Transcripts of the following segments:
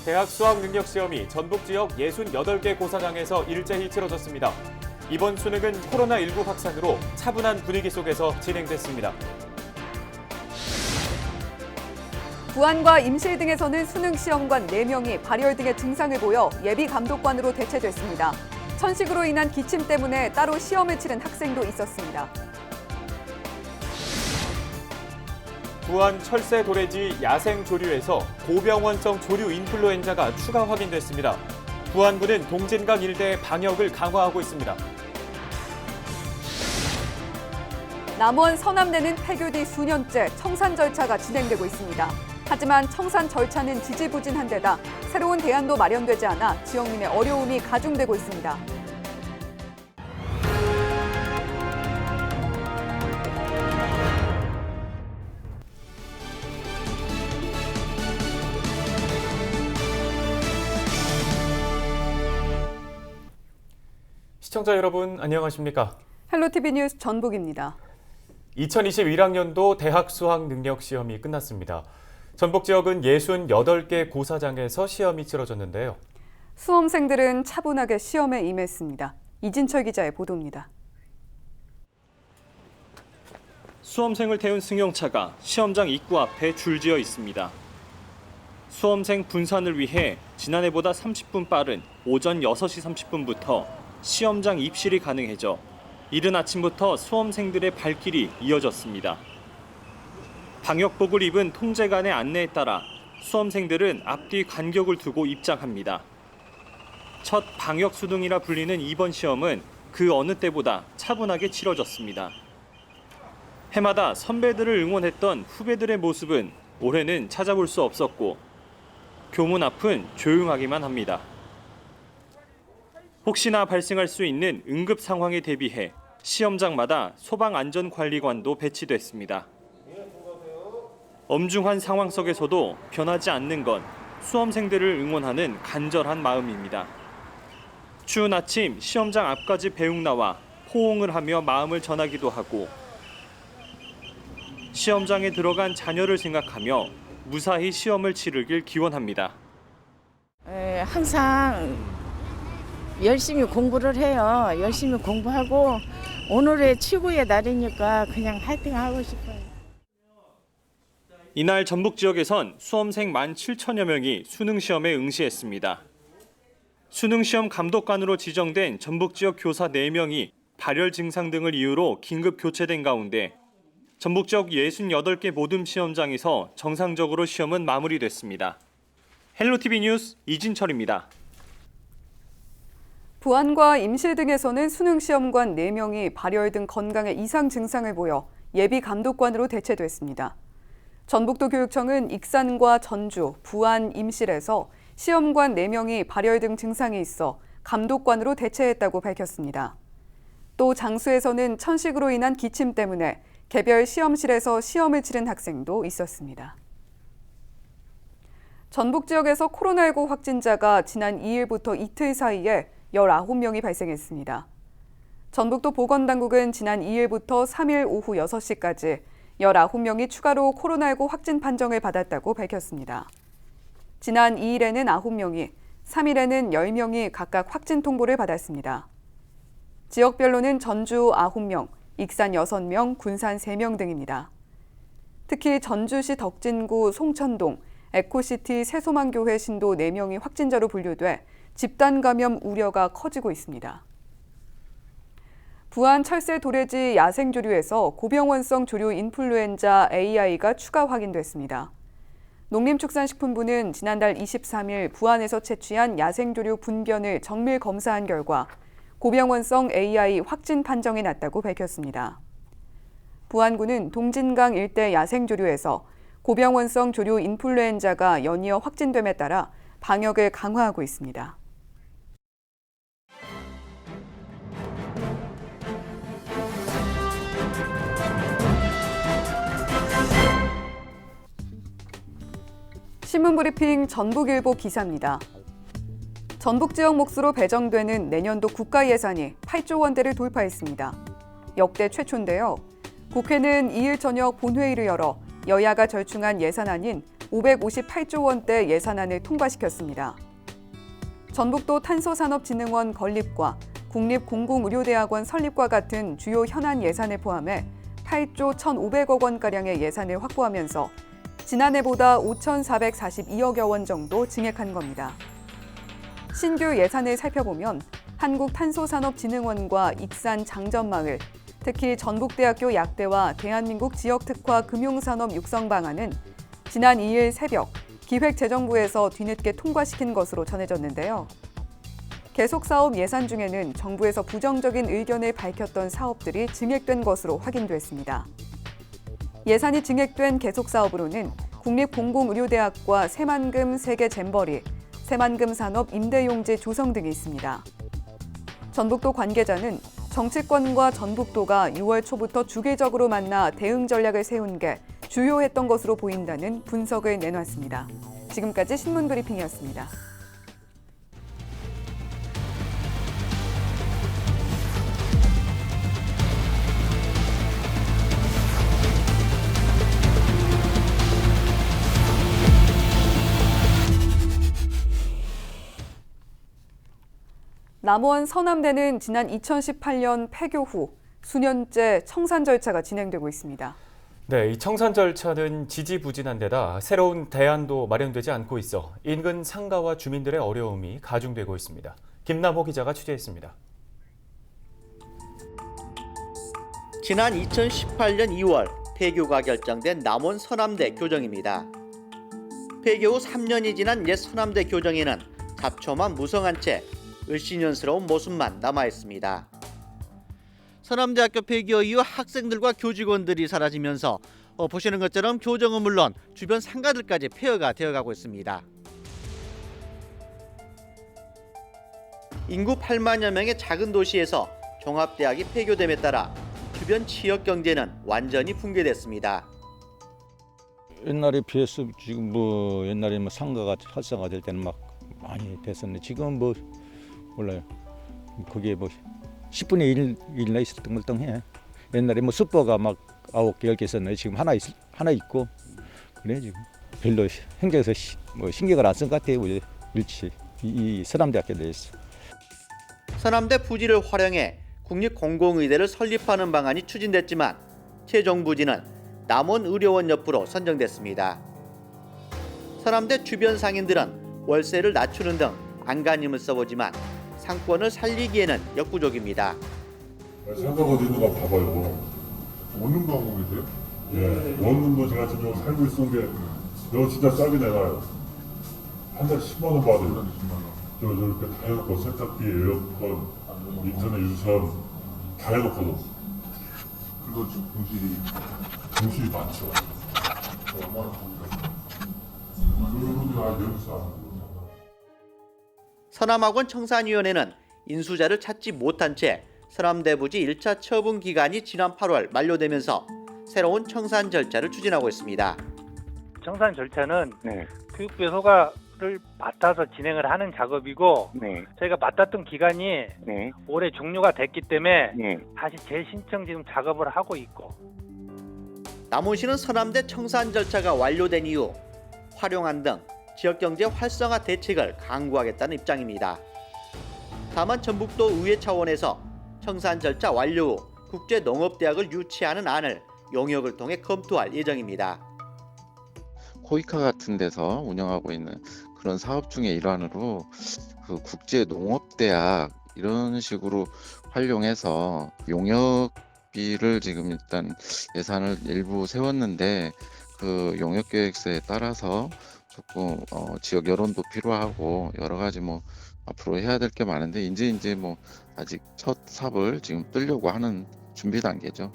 대학 수학능력시험이 전북 지역 68개 고사장에서 일제히 치러졌습니다. 이번 수능은 코로나19 확산으로 차분한 분위기 속에서 진행됐습니다. 부안과 임실 등에서는 수능시험관 4명이 발열 등의 증상을 보여 예비감독관으로 대체됐습니다. 천식으로 인한 기침 때문에 따로 시험을 치른 학생도 있었습니다. 부안 철새 도래지 야생 조류에서 고병원성 조류 인플루엔자가 추가 확인됐습니다. 부안군은 동진강 일대 방역을 강화하고 있습니다. 남원 서남대는 폐교 뒤 수년째 청산 절차가 진행되고 있습니다. 하지만 청산 절차는 지지부진한 데다 새로운 대안도 마련되지 않아 지역민의 어려움이 가중되고 있습니다. 시청자 여러분 안녕하십니까? 헬로티비 뉴스 전북입니다. 2021학년도 대학 수학능력시험이 끝났습니다. 전북 지역은 68개 고사장에서 시험이 치러졌는데요. 수험생들은 차분하게 시험에 임했습니다. 이진철 기자의 보도입니다. 수험생을 태운 승용차가 시험장 입구 앞에 줄지어 있습니다. 수험생 분산을 위해 지난해보다 30분 빠른 오전 6시 30분부터 시험장 입실이 가능해져 이른 아침부터 수험생들의 발길이 이어졌습니다. 방역복을 입은 통제관의 안내에 따라 수험생들은 앞뒤 간격을 두고 입장합니다. 첫 방역 수능이라 불리는 이번 시험은 그 어느 때보다 차분하게 치러졌습니다. 해마다 선배들을 응원했던 후배들의 모습은 올해는 찾아볼 수 없었고 교문 앞은 조용하기만 합니다. 혹시나 발생할 수 있는 응급 상황에 대비해 시험장마다 소방안전관리관도 배치됐습니다. 엄중한 상황 속에서도 변하지 않는 건 수험생들을 응원하는 간절한 마음입니다. 추운 아침 시험장 앞까지 배웅 나와 호응을 하며 마음을 전하기도 하고 시험장에 들어간 자녀를 생각하며 무사히 시험을 치르길 기원합니다. 항상 열심히 공부를 해요. 열심히 공부하고 오늘의 최고의 날이니까 그냥 화이팅하고 싶어요. 이날 전북 지역에선 수험생 17,000여 명이 수능시험에 응시했습니다. 수능시험 감독관으로 지정된 전북 지역 교사 4명이 발열 증상 등을 이유로 긴급 교체된 가운데 전북 지역 68개 모든 시험장에서 정상적으로 시험은 마무리됐습니다. 헬로티비 뉴스 이진철입니다. 부안과 임실 등에서는 수능시험관 4명이 발열 등 건강에 이상 증상을 보여 예비감독관으로 대체됐습니다. 전북도 교육청은 익산과 전주, 부안, 임실에서 시험관 4명이 발열 등 증상이 있어 감독관으로 대체했다고 밝혔습니다. 또 장수에서는 천식으로 인한 기침 때문에 개별 시험실에서 시험을 치른 학생도 있었습니다. 전북 지역에서 코로나19 확진자가 지난 2일부터 이틀 사이에 19명이 발생했습니다. 전북도 보건당국은 지난 2일부터 3일 오후 6시까지 19명이 추가로 코로나19 확진 판정을 받았다고 밝혔습니다. 지난 2일에는 9명이, 3일에는 10명이 각각 확진 통보를 받았습니다. 지역별로는 전주 9명, 익산 6명, 군산 3명 등입니다. 특히 전주시 덕진구 송천동, 에코시티 새소망교회 신도 4명이 확진자로 분류돼 집단 감염 우려가 커지고 있습니다. 부안 철새 도래지 야생조류에서 고병원성 조류 인플루엔자 AI가 추가 확인됐습니다. 농림축산식품부는 지난달 23일 부안에서 채취한 야생조류 분변을 정밀 검사한 결과 고병원성 AI 확진 판정이 났다고 밝혔습니다. 부안군은 동진강 일대 야생조류에서 고병원성 조류 인플루엔자가 연이어 확진됨에 따라 방역을 강화하고 있습니다. 신문브리핑 전북일보 기사입니다. 전북 지역 몫으로 배정되는 내년도 국가 예산이 8조 원대를 돌파했습니다. 역대 최초인데요. 국회는 2일 저녁 본회의를 열어 여야가 절충한 예산안인 558조 원대 예산안을 통과시켰습니다. 전북도 탄소산업진흥원 건립과 국립공공의료대학원 설립과 같은 주요 현안 예산을 포함해 8조 1,500억 원가량의 예산을 확보하면서 지난해보다 5,442억여 원 정도 증액한 겁니다. 신규 예산을 살펴보면 한국탄소산업진흥원과 익산 장전마을, 특히 전북대학교 약대와 대한민국 지역특화 금융산업 육성 방안은 지난 2일 새벽 기획재정부에서 뒤늦게 통과시킨 것으로 전해졌는데요. 계속사업 예산 중에는 정부에서 부정적인 의견을 밝혔던 사업들이 증액된 것으로 확인됐습니다. 예산이 증액된 계속사업으로는 국립공공의료대학과 새만금 세계 잼버리, 새만금 산업 임대용지 조성 등이 있습니다. 전북도 관계자는 정치권과 전북도가 6월 초부터 주기적으로 만나 대응 전략을 세운 게 주요했던 것으로 보인다는 분석을 내놨습니다. 지금까지 신문브리핑이었습니다. 남원 서남대는 지난 2018년 폐교 후 수년째 청산 절차가 진행되고 있습니다. 네, 이 청산 절차는 지지부진한 데다 새로운 대안도 마련되지 않고 있어 인근 상가와 주민들의 어려움이 가중되고 있습니다. 김남호 기자가 취재했습니다. 지난 2018년 2월 폐교가 결정된 남원 서남대 교정입니다. 폐교 후 3년이 지난 옛 서남대 교정에는 잡초만 무성한 채 을씨년스러운 모습만 남아있습니다. 서남대학교 폐교 이후 학생들과 교직원들이 사라지면서 보시는 것처럼 교정은 물론 주변 상가들까지 폐허가 되어가고 있습니다. 인구 8만여 명의 작은 도시에서 종합대학이 폐교됨에 따라 주변 지역 경제는 완전히 붕괴됐습니다. 옛날에 비해서 지금 옛날에 상가가 활성화될 때는 막 많이 됐었는데 지금 몰라요. 그게 10분의 1이나 있었던 걸 해. 옛날에 슈퍼가 막 9개, 10개 있었는데 지금 하나 있고 그래 지금 별로 행정에서 신경을 안 쓴 것 같아요. 일치 이 서남대학교에 대해서. 서남대 부지를 활용해 국립공공의대를 설립하는 방안이 추진됐지만 최종 부지는 남원의료원 옆으로 선정됐습니다. 서남대 주변 상인들은 월세를 낮추는 등 안간힘을 써보지만 상권을 살리기에는 역부족입니다. 상가가 어디 있는가 봐봐요. 원룸 가고 계세요? 예, 원룸도 제가 지금 여기 살고 있는 게 여기 진짜 싸게 내놔요. 한 달 10만 원 받아요. 저렇게 다 해놓고 세탁기, 에어컨, 인터넷 유선 다 해놓고도 그거 공실이 많죠. 얼마나 여러분들 다 여기서 하는 거예요. 서남학원 청산위원회는 인수자를 찾지 못한 채 서남대 부지 1차 처분 기간이 지난 8월 만료되면서 새로운 청산 절차를 추진하고 있습니다. 청산 절차는 교육부의 허가를 맡아서 진행을 하는 작업이고 저희가 맡았던 기간이 올해 종료가 됐기 때문에 다시 재신청 지금 작업을 하고 있고. 남원시는 서남대 청산 절차가 완료된 이후 활용안 등 지역경제 활성화 대책을 강구하겠다는 입장입니다. 다만 전북도 의회 차원에서 청산 절차 완료 후 국제농업대학을 유치하는 안을 용역을 통해 검토할 예정입니다. 코이카 같은 데서 운영하고 있는 그런 사업 중의 일환으로 그 국제농업대학 이런 식으로 활용해서 용역비를 지금 일단 예산을 일부 세웠는데 그 용역계획서에 따라서 조금 지역 여론도 필요하고 여러 가지 앞으로 해야 될 게 많은데 이제 아직 첫 삽을 지금 뜨려고 하는 준비 단계죠.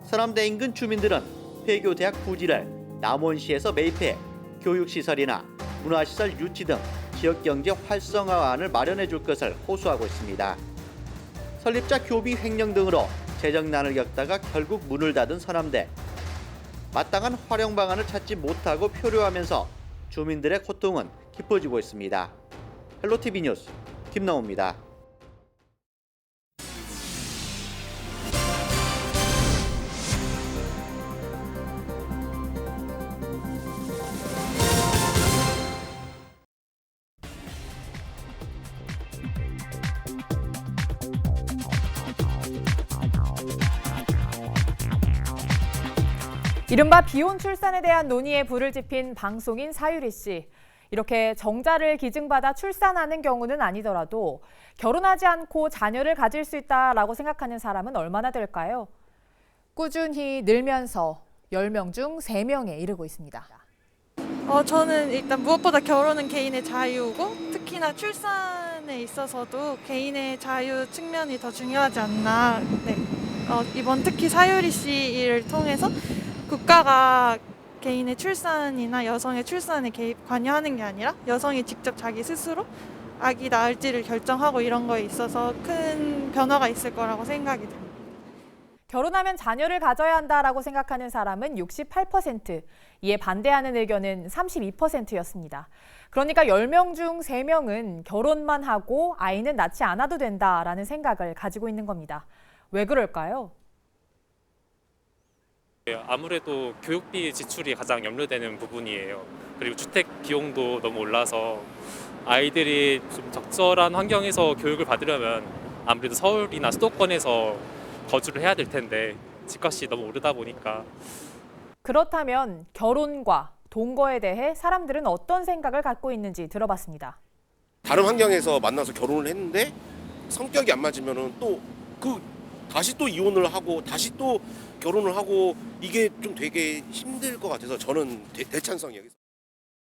서남대 인근 주민들은 폐교대학 부지를 남원시에서 매입해 교육시설이나 문화시설 유치 등 지역경제 활성화안을 마련해 줄 것을 호소하고 있습니다. 설립자 교비 횡령 등으로 재정난을 겪다가 결국 문을 닫은 서남대. 마땅한 활용 방안을 찾지 못하고 표류하면서 주민들의 고통은 깊어지고 있습니다. 헬로티비 뉴스 김나호입니다. 이른바 비혼 출산에 대한 논의에 불을 지핀 방송인 사유리 씨. 이렇게 정자를 기증받아 출산하는 경우는 아니더라도 결혼하지 않고 자녀를 가질 수 있다라고 생각하는 사람은 얼마나 될까요? 꾸준히 늘면서 10명 중 3명에 이르고 있습니다. 저는 일단 무엇보다 결혼은 개인의 자유고 특히나 출산에 있어서도 개인의 자유 측면이 더 중요하지 않나. 네. 이번 특히 사유리 씨 일을 통해서 국가가 개인의 출산이나 여성의 출산에 관여하는 게 아니라 여성이 직접 자기 스스로 아기 낳을지를 결정하고 이런 거에 있어서 큰 변화가 있을 거라고 생각이 듭니다. 결혼하면 자녀를 가져야 한다라고 생각하는 사람은 68%, 이에 반대하는 의견은 32%였습니다. 그러니까 10명 중 3명은 결혼만 하고 아이는 낳지 않아도 된다라는 생각을 가지고 있는 겁니다. 왜 그럴까요? 아무래도 교육비 지출이 가장 염려되는 부분이에요. 그리고 주택 비용도 너무 올라서 아이들이 좀 적절한 환경에서 교육을 받으려면 아무래도 서울이나 수도권에서 거주를 해야 될 텐데 집값이 너무 오르다 보니까. 그렇다면 결혼과 동거에 대해 사람들은 어떤 생각을 갖고 있는지 들어봤습니다. 다른 환경에서 만나서 결혼을 했는데 성격이 안 맞으면은 다시 또 이혼을 하고 다시 또 결혼을 하고 이게 좀 되게 힘들 것 같아서 저는 대찬성이에요.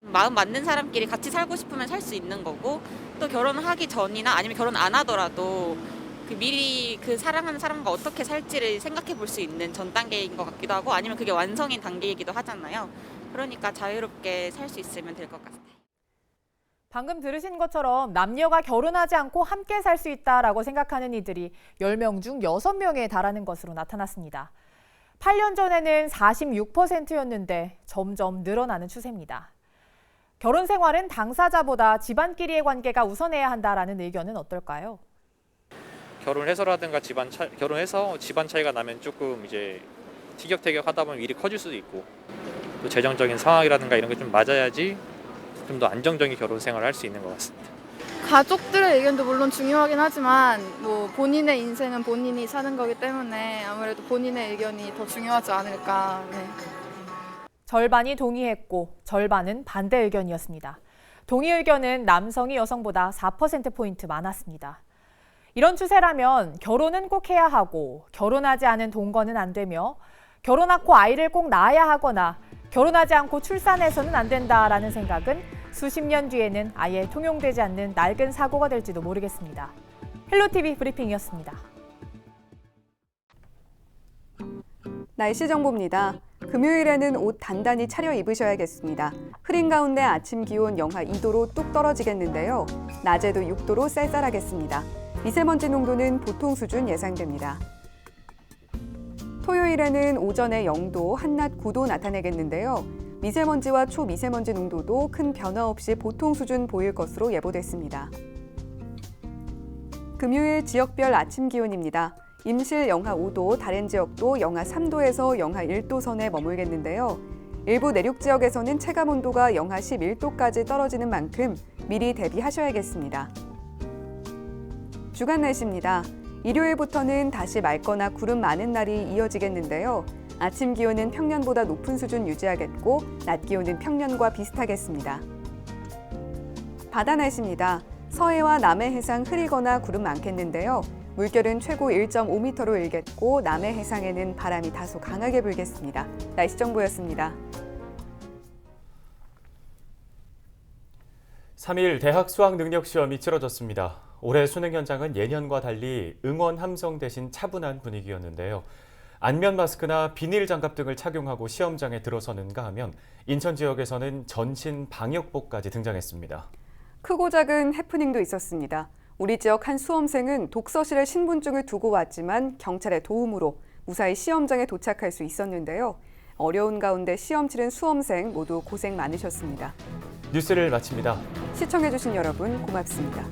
마음 맞는 사람끼리 같이 살고 싶으면 살 수 있는 거고 또 결혼을 하기 전이나 아니면 결혼 안 하더라도 미리 그 사랑하는 사람과 어떻게 살지를 생각해 볼 수 있는 전 단계인 것 같기도 하고 아니면 그게 완성인 단계이기도 하잖아요. 그러니까 자유롭게 살 수 있으면 될 것 같아요. 방금 들으신 것처럼 남녀가 결혼하지 않고 함께 살 수 있다라고 생각하는 이들이 10명 중 6명에 달하는 것으로 나타났습니다. 8년 전에는 46%였는데 점점 늘어나는 추세입니다. 결혼 생활은 당사자보다 집안끼리의 관계가 우선해야 한다라는 의견은 어떨까요? 결혼해서라든가 결혼해서 집안 차이가 나면 조금 이제 티격태격하다 보면 일이 커질 수도 있고 또 재정적인 상황이라든가 이런 게 좀 맞아야지 좀 더 안정적인 결혼 생활을 할 수 있는 것 같습니다. 가족들의 의견도 물론 중요하긴 하지만 본인의 인생은 본인이 사는 거기 때문에 아무래도 본인의 의견이 더 중요하지 않을까. 네. 절반이 동의했고 절반은 반대 의견이었습니다. 동의 의견은 남성이 여성보다 4%포인트 많았습니다. 이런 추세라면 결혼은 꼭 해야 하고 결혼하지 않은 동거는 안 되며 결혼하고 아이를 꼭 낳아야 하거나 결혼하지 않고 출산해서는 안 된다라는 생각은 수십 년 뒤에는 아예 통용되지 않는 낡은 사고가 될지도 모르겠습니다. 헬로티비 브리핑이었습니다. 날씨 정보입니다. 금요일에는 옷 단단히 차려 입으셔야겠습니다. 흐린 가운데 아침 기온 영하 2도로 뚝 떨어지겠는데요. 낮에도 6도로 쌀쌀하겠습니다. 미세먼지 농도는 보통 수준 예상됩니다. 토요일에는 오전에 0도, 한낮 9도 나타내겠는데요. 미세먼지와 초미세먼지 농도도 큰 변화 없이 보통 수준 보일 것으로 예보됐습니다. 금요일 지역별 아침 기온입니다. 임실 영하 5도, 다른 지역도 영하 3도에서 영하 1도 선에 머물겠는데요. 일부 내륙 지역에서는 체감 온도가 영하 11도까지 떨어지는 만큼 미리 대비하셔야겠습니다. 주간 날씨입니다. 일요일부터는 다시 맑거나 구름 많은 날이 이어지겠는데요. 아침 기온은 평년보다 높은 수준 유지하겠고 낮 기온은 평년과 비슷하겠습니다. 바다 날씨입니다. 서해와 남해 해상 흐리거나 구름 많겠는데요. 물결은 최고 1.5m로 일겠고 남해 해상에는 바람이 다소 강하게 불겠습니다. 날씨 정보였습니다. 3일 대학 수학 능력 시험이 치러졌습니다. 올해 수능 현장은 예년과 달리 응원 함성 대신 차분한 분위기였는데요. 안면 마스크나 비닐 장갑 등을 착용하고 시험장에 들어서는가 하면 인천 지역에서는 전신 방역복까지 등장했습니다. 크고 작은 해프닝도 있었습니다. 우리 지역 한 수험생은 독서실에 신분증을 두고 왔지만 경찰의 도움으로 무사히 시험장에 도착할 수 있었는데요. 어려운 가운데 시험 치른 수험생 모두 고생 많으셨습니다. 뉴스를 마칩니다. 시청해주신 여러분 고맙습니다.